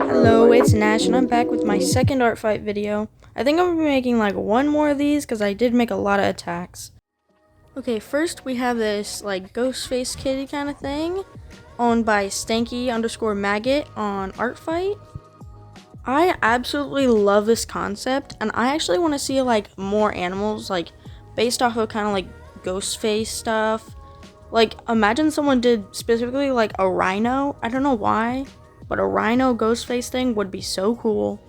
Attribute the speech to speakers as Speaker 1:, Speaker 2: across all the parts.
Speaker 1: Hello, it's Nash, and I'm back with my second Artfight video. I think I'm going to be making like one more of these because I did make a lot of attacks. Okay, first we have this like ghost face kitty kind of thing, owned by Stanky_Maggot on Artfight. I absolutely love this concept, and I actually want to see like more animals like based off of kind of like ghost face stuff. Like, imagine someone did specifically like a rhino. I don't know why, but a rhino ghost face thing would be so cool.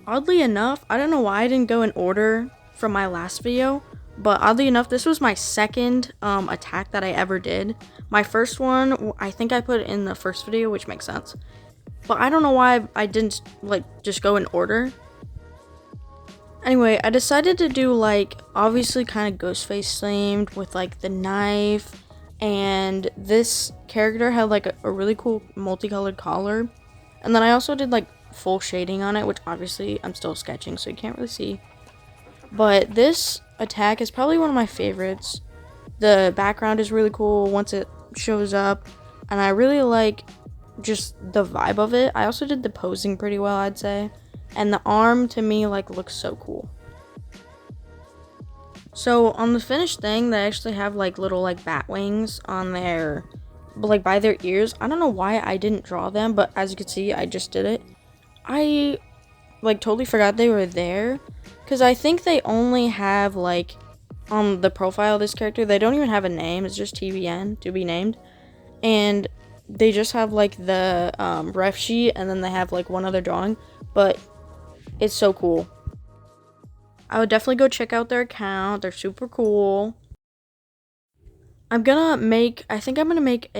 Speaker 1: Oddly enough, I don't know why I didn't go in order from my last video, but oddly enough, this was my second attack that I ever did. My first one, I think I put it in the first video, which makes sense. But I don't know why I didn't like just go in order. Anyway, I decided to do like obviously kind of ghost face themed with like the knife, and this character had like a really cool multicolored collar. And then I also did like full shading on it, which obviously I'm still sketching, so you can't really see. But this attack is probably one of my favorites. The background is really cool once it shows up, and I really like just the vibe of it. I also did the posing pretty well, I'd say. And the arm to me like looks so cool. So on the finished thing, they actually have like little like bat wings on their, like by their ears. I don't know why I didn't draw them, but as you can see, I just did it. I like totally forgot they were there, because I think they only have like on the profile of this character, they don't even have a name. It's just TBN, to be named. And they just have like the ref sheet, and then they have like one other drawing, but it's so cool. I would definitely go check out their account. They're super cool. I think I'm gonna make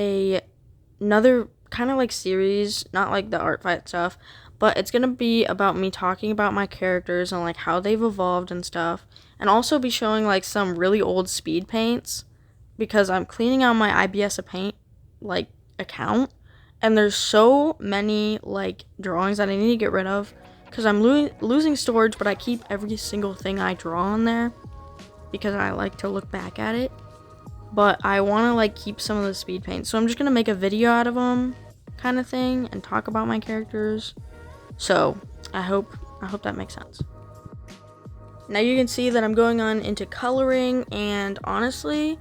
Speaker 1: another kind of like series, not like the Artfight stuff, but it's gonna be about me talking about my characters and like how they've evolved and stuff, and also be showing like some really old speed paints, because I'm cleaning out my IBS paint like account, and there's so many like drawings that I need to get rid of, because I'm losing storage, but I keep every single thing I draw on there because I like to look back at it. But I want to like keep some of the speed paints, so I'm just gonna make a video out of them kind of thing and talk about my characters. So I hope that makes sense. Now you can see that I'm going on into coloring, and honestly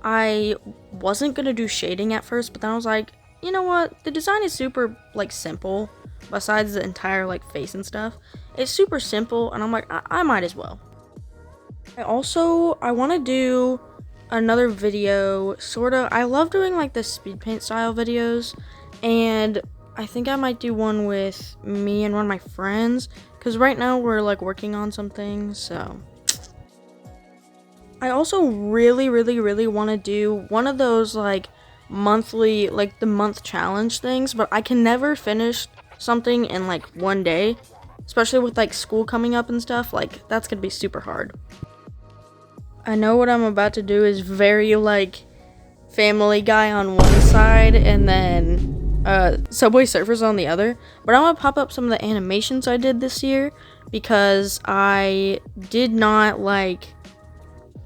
Speaker 1: I wasn't gonna do shading at first, but then I was like, you know what, the design is super like simple. Besides the entire like face and stuff, it's super simple, and I'm like, I might as well. I want to do another video, sorta. I love doing like the speed paint style videos, and I think I might do one with me and one of my friends, because right now we're like working on some things. So I also really want to do one of those like monthly, like the month challenge things, but I can never finish something in like one day, especially with like school coming up and stuff. Like, that's gonna be super hard. I know what I'm about to do is very like Family Guy on one side and then Subway Surfers on the other, but I'm gonna pop up some of the animations I did this year, because I did not like,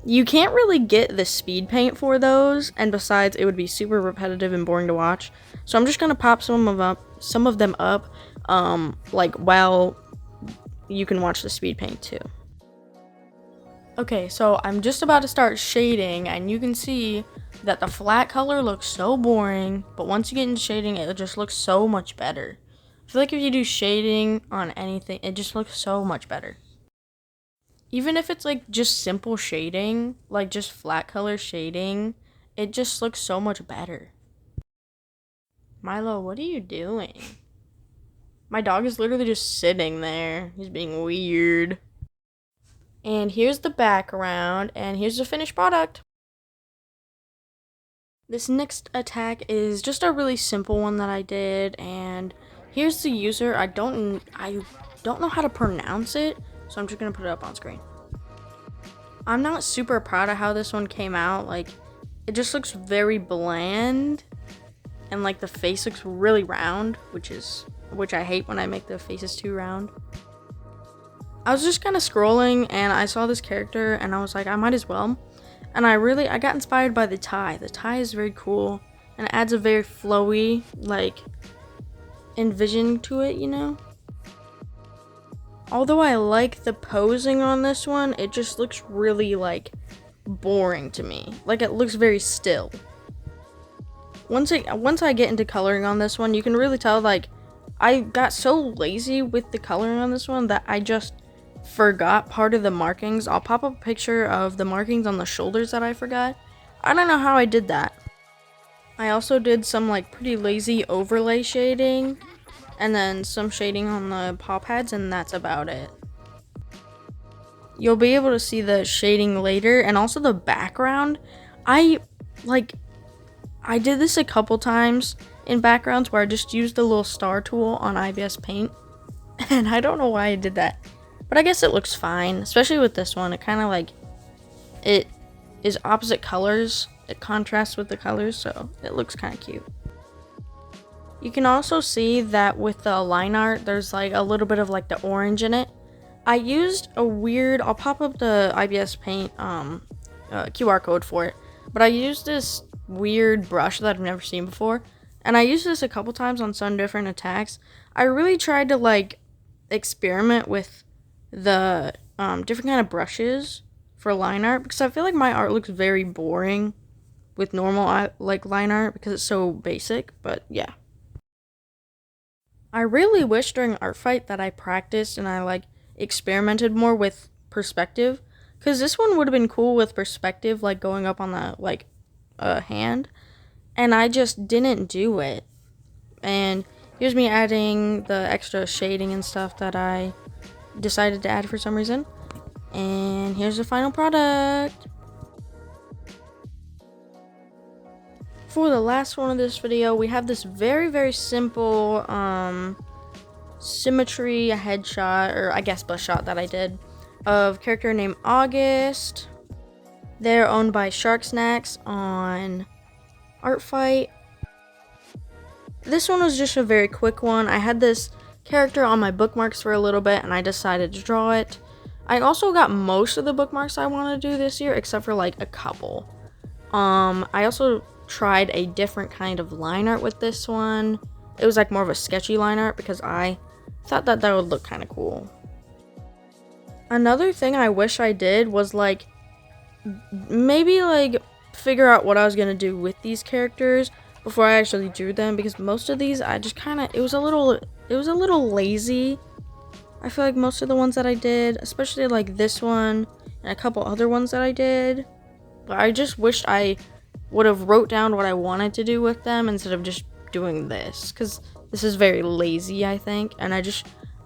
Speaker 1: you can't really get the speed paint for those, and besides it would be super repetitive and boring to watch. So I'm just gonna pop some of them up like while you can watch the speed paint too. Okay, so I'm just about to start shading, and you can see that the flat color looks so boring, but once you get into shading, it just looks so much better. I feel like if you do shading on anything, it just looks so much better. Even if it's like just simple shading, like just flat color shading, it just looks so much better. Milo, what are you doing? My dog is literally just sitting there. He's being weird. And here's the background, and here's the finished product. This next attack is just a really simple one that I did, and here's the user. I don't know how to pronounce it, so I'm just gonna put it up on screen. I'm not super proud of how this one came out. Like, it just looks very bland, and like the face looks really round, which I hate when I make the faces too round. I was just kind of scrolling, and I saw this character, and I was like, I might as well. And I got inspired by the tie. The tie is very cool, and it adds a very flowy, like, envision to it, you know? Although I like the posing on this one, it just looks really, like, boring to me. Like, it looks very still. Once I get into coloring on this one, you can really tell, like, I got so lazy with the coloring on this one that I just forgot part of the markings. I'll pop up a picture of the markings on the shoulders that I forgot. I don't know how I did that. I also did some, like, pretty lazy overlay shading, and then some shading on the paw pads, and that's about it. You'll be able to see the shading later, and also the background. I did this a couple times in backgrounds where I just used the little star tool on IBS Paint, and I don't know why I did that, but I guess it looks fine, especially with this one. It kind of like, it is opposite colors, it contrasts with the colors, so it looks kind of cute. You can also see that with the line art, there's like a little bit of like the orange in it. I used a weird, I'll pop up the IBS Paint QR code for it, but I used this weird brush that I've never seen before, and I used this a couple times on some different attacks. I really tried to like experiment with the different kind of brushes for line art, because I feel like my art looks very boring with normal like line art because it's so basic. But yeah, I really wish during Artfight that I practiced and I like experimented more with perspective, because this one would have been cool with perspective, like going up on the like hand, and I just didn't do it. And here's me adding the extra shading and stuff that I decided to add for some reason, and here's the final product. For the last one of this video, we have this very simple symmetry headshot, or I guess bust shot, that I did of character named August. They're owned by SharkSnacks on Artfight. This one was just a very quick one. I had this character on my bookmarks for a little bit, and I decided to draw it. I also got most of the bookmarks I want to do this year, except for like a couple. I also tried a different kind of line art with this one. It was like more of a sketchy line art because I thought that would look kind of cool. Another thing I wish I did was like maybe like figure out what I was gonna do with these characters before I actually drew them, because most of these I just kind of, it was a little lazy. I feel like most of the ones that I did, especially like this one and a couple other ones that I did, but I just wished I would have wrote down what I wanted to do with them instead of just doing this, because this is very lazy, I think, and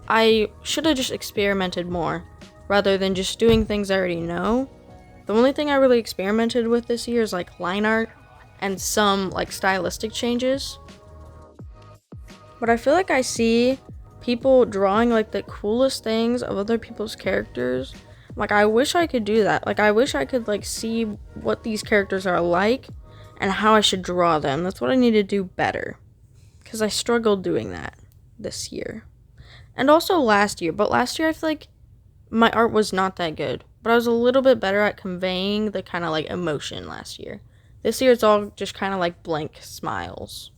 Speaker 1: I should have just experimented more rather than just doing things I already know. The only thing I really experimented with this year is like line art and some like stylistic changes. But I feel like I see people drawing like the coolest things of other people's characters. Like, I wish I could do that. Like, I wish I could like see what these characters are like and how I should draw them. That's what I need to do better, because I struggled doing that this year and also last year. But last year I feel like my art was not that good, but I was a little bit better at conveying the kind of like emotion last year. This year it's all just kind of like blank smiles.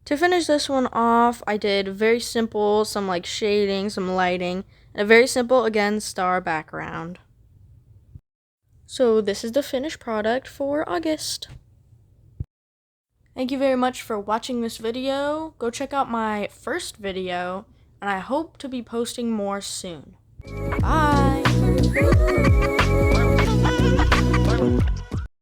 Speaker 1: To finish this one off, I did very simple, some like shading, some lighting, and a very simple, again, star background. So this is the finished product for August. Thank you very much for watching this video. Go check out my first video, and I hope to be posting more soon. Bye!